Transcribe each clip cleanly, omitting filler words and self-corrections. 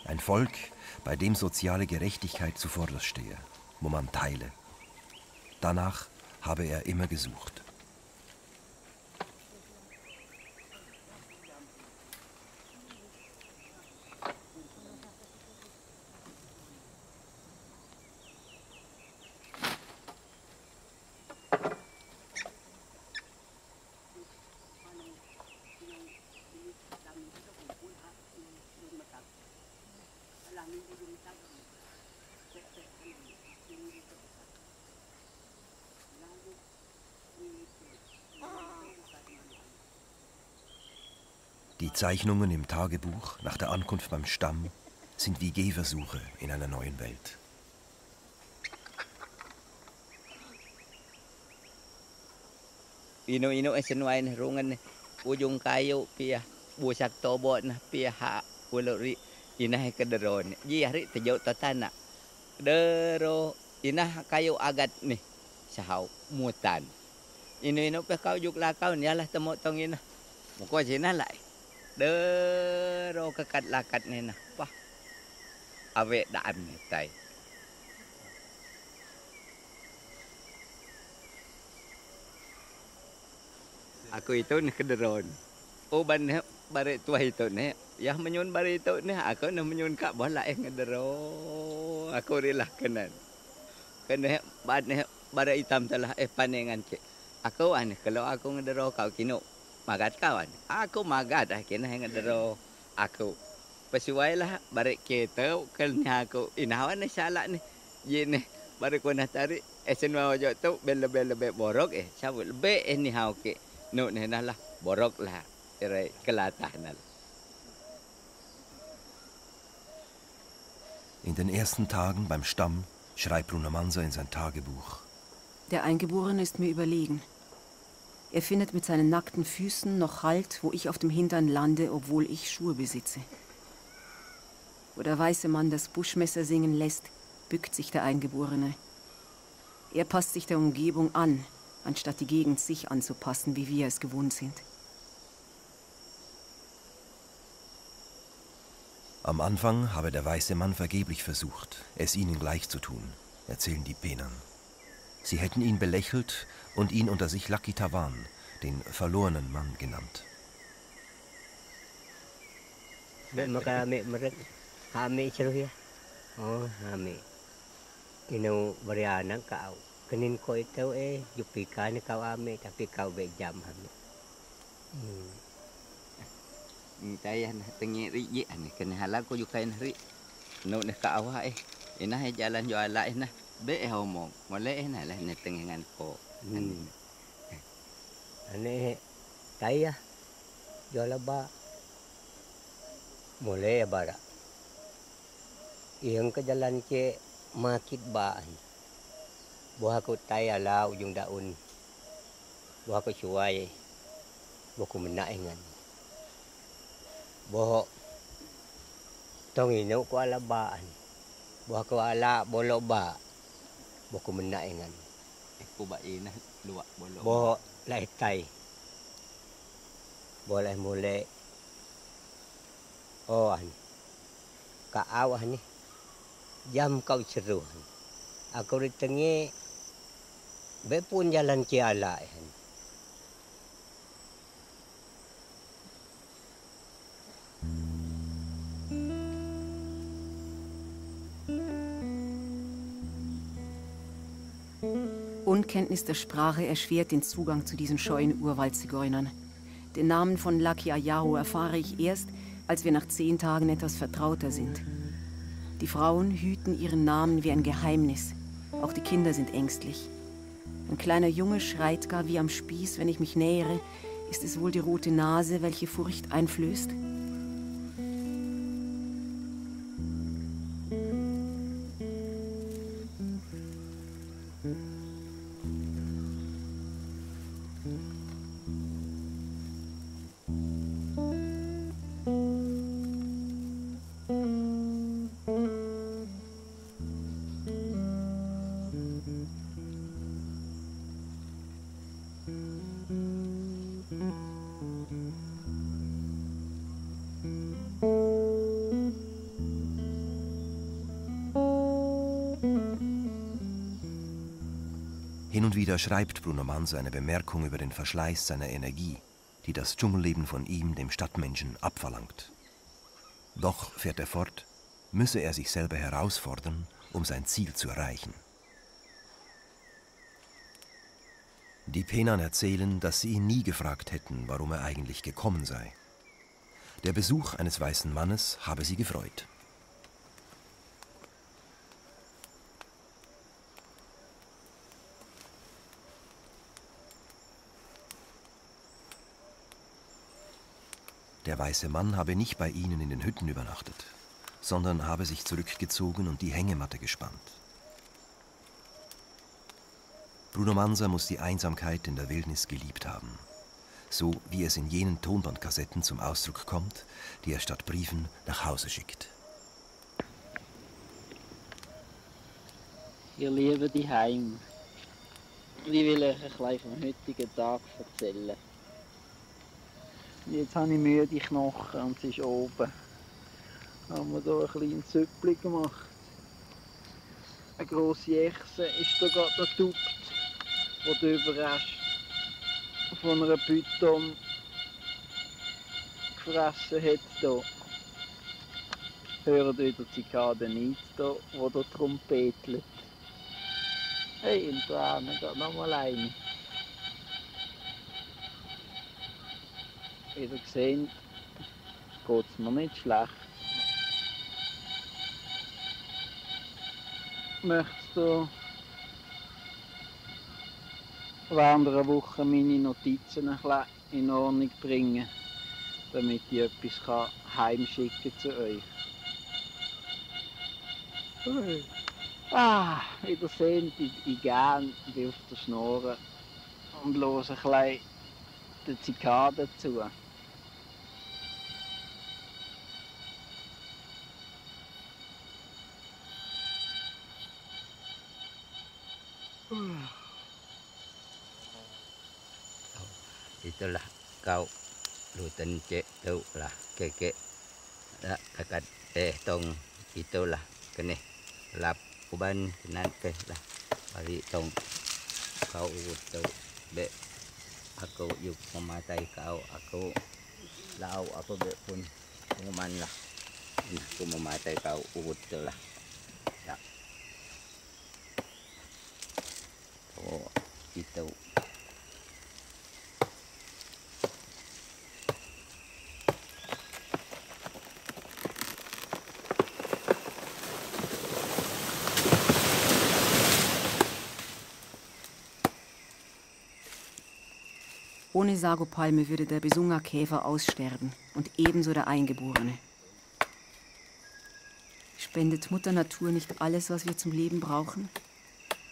Ein Volk, bei dem soziale Gerechtigkeit zuvorderst stehe, wo man teile. Danach habe er immer gesucht. Die Zeichnungen im Tagebuch nach der Ankunft beim Stamm sind wie Gehversuche in einer neuen Welt. Ino senuai ni rungan ujung kayu pia busak tobot na pia ha uluri inah kederon. Ji hari tejau tatana. Dero inah kayu agat ni sahau mutan. Ino pe kau juk lakau ni alah temo tong inah. Muko sina lai. Dero kekat lakat ni nah. Wah. Awe daan ni tai. Aku itu ni kederon. Uban ni bare tua itu ni. Yah menyun bare itu ni. Aku nak menyun kak bola yang kederon. Aku rilah kenan. Kena bad ni bare hitam telah panengan cik. Aku an kalau aku ngedero kau kino magat kawan. Aku magat kena ngedero aku. Pesuailah bare kita kelnya aku inawan ni salah ni. Ye ni bare ko na tarik senwa ojo tu bel-bel borok sabut be ni hau ke. No ni lah borok lah ere kelatah nal. In den ersten Tagen beim Stamm schreibt Bruno Manser in sein Tagebuch. Der Eingeborene ist mir überlegen. Er findet mit seinen nackten Füßen noch Halt, wo ich auf dem Hintern lande, obwohl ich Schuhe besitze. Wo der weiße Mann das Buschmesser singen lässt, bückt sich der Eingeborene. Er passt sich der Umgebung an, anstatt die Gegend sich anzupassen, wie wir es gewohnt sind. Am Anfang habe der weiße Mann vergeblich versucht, es ihnen gleich zu tun, erzählen die Penern. Sie hätten ihn belächelt und ihn unter sich Lucky Tavan, den verlorenen Mann, genannt. Kenin ko ito jupika ni kau ame tapi kau bejam ame. Tayan tengi ri ani kena halak ko jukain hari. No ne ka awa inah jalan jo ala inah be homong. Mole nah lah ne tengengan ko. Ane taya jola ba mole bara. Yang ke jalan ke makit ba. Buah aku taya lah ujung daun. Buah aku cuai. Buah aku menaingan. Buah tong ino ko ala baan. Buah aku ala bolok ba. Buah aku menaingan. Aku ba ina luak bolok. Buah lai tai. Boleh mulai. Oh an. Ka awah ni. Jam kau ceruh. Aku ditengih bepun jalan Ciala. Unkenntnis der Sprache erschwert den Zugang zu diesen scheuen Urwaldzigeunern. Den Namen von Lucky Ayaho erfahre ich erst, als wir nach 10 Tagen etwas vertrauter sind. Die Frauen hüten ihren Namen wie ein Geheimnis. Auch die Kinder sind ängstlich. Ein kleiner Junge schreit gar wie am Spieß, wenn ich mich nähere. Ist es wohl die rote Nase, welche Furcht einflößt? Hin und wieder schreibt Bruno Manser eine Bemerkung über den Verschleiß seiner Energie, die das Dschungelleben von ihm, dem Stadtmenschen, abverlangt. Doch, fährt er fort, müsse er sich selber herausfordern, um sein Ziel zu erreichen. Die Penan erzählen, dass sie ihn nie gefragt hätten, warum er eigentlich gekommen sei. Der Besuch eines weißen Mannes habe sie gefreut. Der weiße Mann habe nicht bei ihnen in den Hütten übernachtet, sondern habe sich zurückgezogen und die Hängematte gespannt. Bruno Manser muss die Einsamkeit in der Wildnis geliebt haben, so wie es in jenen Tonbandkassetten zum Ausdruck kommt, die er statt Briefen nach Hause schickt. Ich liebe die Heim. Ich will euch ein bisschen vom heutigen Tag erzählen. Jetzt habe ich müde Knochen und sie ist oben. Haben wir hier ein kleines Süppli gemacht. Eine grosse Echse ist da gerade noch getuppt, wo der Überrest von einer Python gefressen hat. Hier. Hören wieder die Zikaden nicht, hier, wo da trompetelt. Hey, und da geht noch mal eine. Wie ihr seht, geht es mir nicht schlecht. Ich möchte während einer Woche meine Notizen ein bisschen in Ordnung bringen, damit ich etwas heimschicken kann zu euch. Wie ihr seht, ich gern bin auf der Schnur und höre ein bisschen den Zikaden zu. Itulah kau lutan cek tu lah keke lah kakat tong itulah kene lap uban nanti lah bari tong kau tu be aku yuk mematai kau aku lau apa be pun pengumuman lah aku mematai kau tu lah ya oh itu. Ohne Sagopalme würde der Besunga-Käfer aussterben und ebenso der Eingeborene. Spendet Mutter Natur nicht alles, was wir zum Leben brauchen?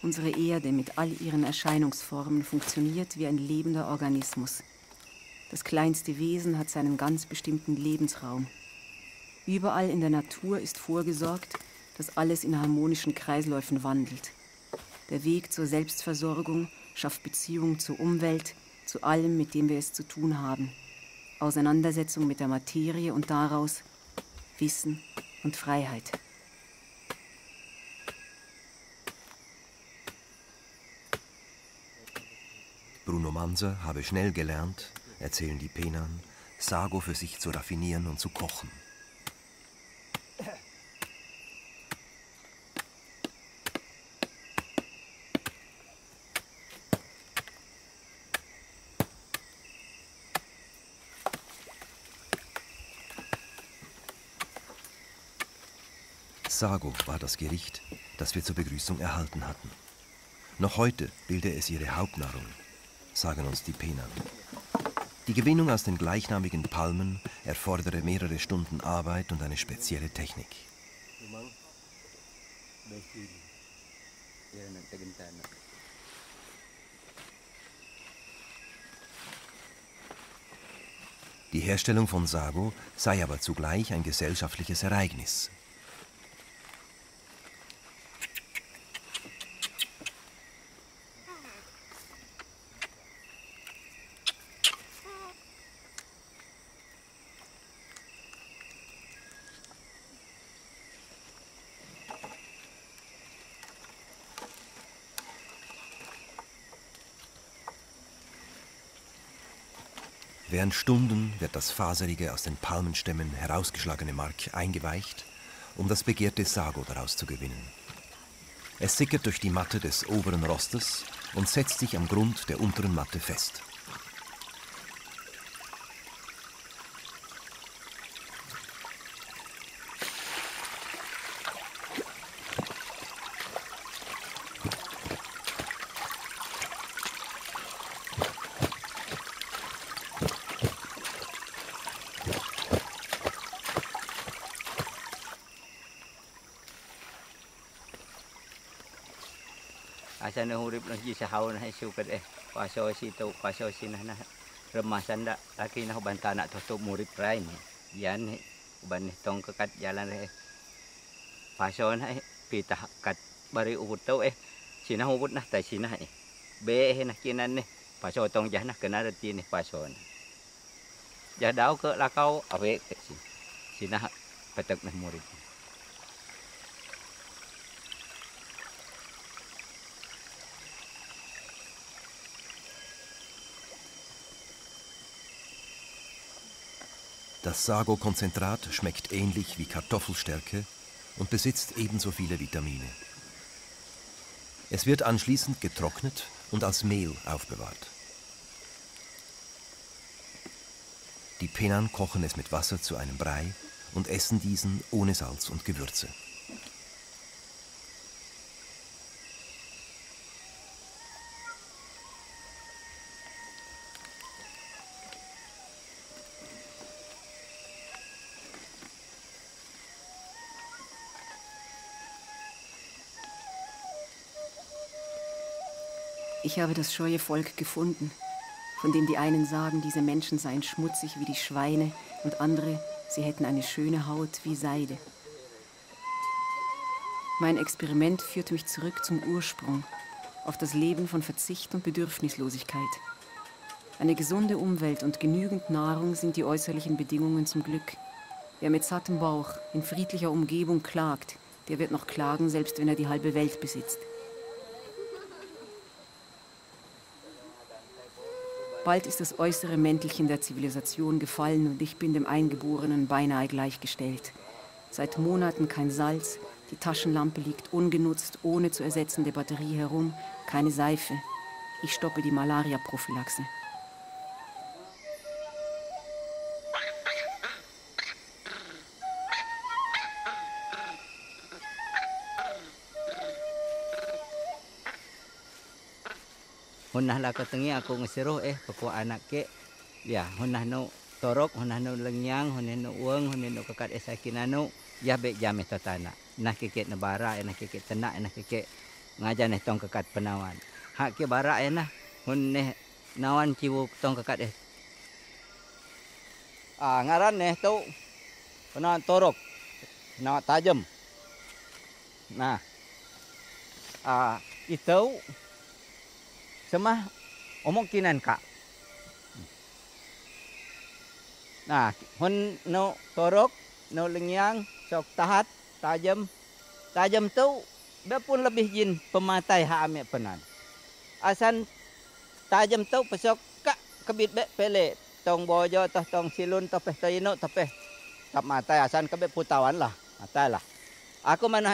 Unsere Erde mit all ihren Erscheinungsformen funktioniert wie ein lebender Organismus. Das kleinste Wesen hat seinen ganz bestimmten Lebensraum. Überall in der Natur ist vorgesorgt, dass alles in harmonischen Kreisläufen wandelt. Der Weg zur Selbstversorgung schafft Beziehung zur Umwelt, zu allem, mit dem wir es zu tun haben. Auseinandersetzung mit der Materie und daraus Wissen und Freiheit. Bruno Manser habe schnell gelernt, erzählen die Penan, Sago für sich zu raffinieren und zu kochen. Sago war das Gericht, das wir zur Begrüßung erhalten hatten. Noch heute bilde es ihre Hauptnahrung, sagen uns die Penan. Die Gewinnung aus den gleichnamigen Palmen erfordere mehrere Stunden Arbeit und eine spezielle Technik. Die Herstellung von Sago sei aber zugleich ein gesellschaftliches Ereignis. Während Stunden wird das faserige, aus den Palmenstämmen herausgeschlagene Mark eingeweicht, um das begehrte Sago daraus zu gewinnen. Es sickert durch die Matte des oberen Rostes und setzt sich am Grund der unteren Matte fest. Asana hurip noh ji sahau nah isu kat paso situ paso sinah nah remasan dak laki nah banta nak tutup murid lain yan ban tong kekat jalan paso nah pitah kat bari ubut tau sinah ubut nah tai sinah be nah kinan paso tong jah nah kena reti paso jah dau ke lakau awe sinah petek nah murid. Das Sago-Konzentrat schmeckt ähnlich wie Kartoffelstärke und besitzt ebenso viele Vitamine. Es wird anschließend getrocknet und als Mehl aufbewahrt. Die Penan kochen es mit Wasser zu einem Brei und essen diesen ohne Salz und Gewürze. Ich habe das scheue Volk gefunden, von dem die einen sagen, diese Menschen seien schmutzig wie die Schweine und andere, sie hätten eine schöne Haut wie Seide. Mein Experiment führte mich zurück zum Ursprung, auf das Leben von Verzicht und Bedürfnislosigkeit. Eine gesunde Umwelt und genügend Nahrung sind die äußerlichen Bedingungen zum Glück. Wer mit sattem Bauch in friedlicher Umgebung klagt, der wird noch klagen, selbst wenn er die halbe Welt besitzt. Bald ist das äußere Mäntelchen der Zivilisation gefallen und ich bin dem Eingeborenen beinahe gleichgestellt. Seit Monaten kein Salz, die Taschenlampe liegt ungenutzt, ohne zu ersetzende Batterie herum, keine Seife. Ich stoppe die Malaria-Prophylaxe. Hunah lah ketengi aku ngeseruh pokok anak ke ya hunah no torok hunah no lengyang hunah no uang hunah no kekat esakinano ya be jam tatana nah keket nebara nah keket tenak nah keket ngajan tong kekat penawan hak ke bara nah huneh nawan ciwu tong kekat ngaran tu penawan torok penawan tajam nah itu semah omong kinan kak. Nah, hun no torok, no lengyang, sok tahat, tajam tu, dia pun lebih jin pematai hak ambil penan. Asan tajam tu pesok kak kebit be pele, tong bojo, tong silun, topeh toyino, topeh tap matai asan kebit putawan lah, matai lah. Aku mana